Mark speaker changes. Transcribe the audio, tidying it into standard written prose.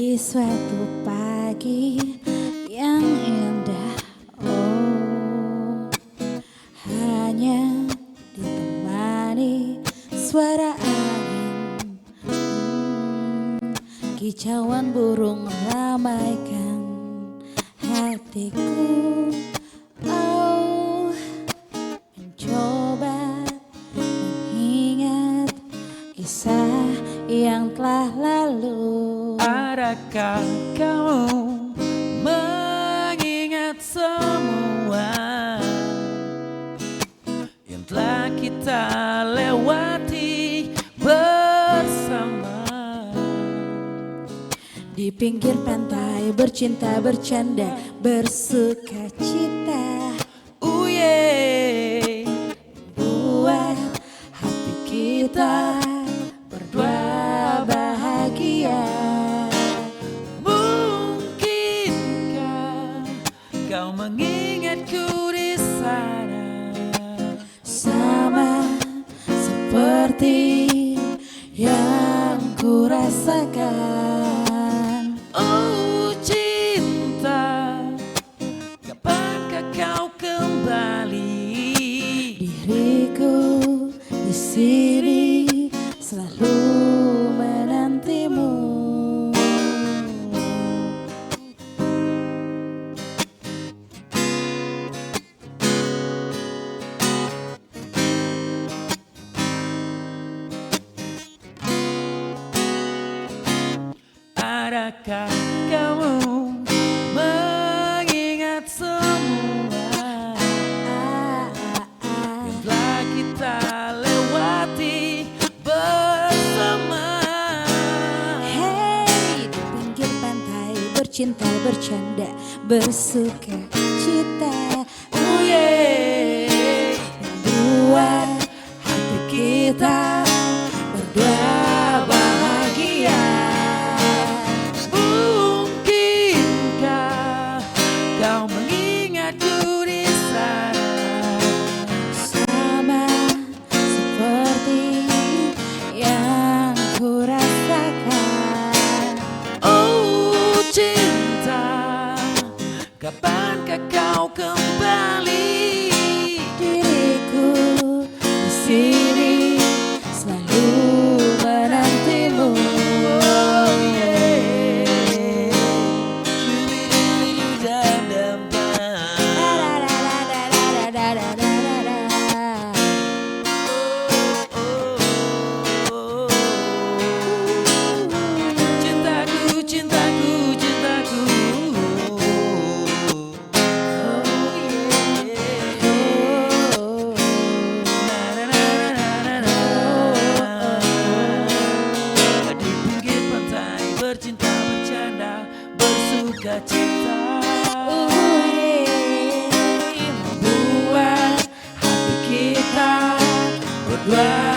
Speaker 1: Di suatu pagi yang indah, oh, hanya ditemani suara angin, kicauan burung meramaikan hatiku. Oh, mencoba mengingat kisah yang telah lalu.
Speaker 2: Adakah kamu mengingat semua yang telah kita lewati bersama?
Speaker 1: Di pinggir pantai bercinta, bercanda, bersuka cita, buat hati kita berdua bahagia.
Speaker 2: Mungkinkah kau mengingatku di sana,
Speaker 1: sama seperti yang ku rasakan.
Speaker 2: oh cinta, kapankah kau kembali?
Speaker 1: Diriku di sini selalu menantimu.
Speaker 2: Adakah kamu mengingat semua yang telah kita lewati bersama?
Speaker 1: Hey, di pinggir pantai bercinta, bercanda, bersuka cita, buat hati kita berdua bahagia.
Speaker 2: Mungkinkah kau mengingatku di sana,
Speaker 1: Sama seperti yang ku rasakan.
Speaker 2: oh cinta, kapankah kau kembali?
Speaker 1: Diriku di sini selalu menantimu.
Speaker 2: Cintaku, cintaku, cintaku. Di pinggir pantai bercinta, bercanda, bersuka cita,
Speaker 1: Membuat hati kita berdua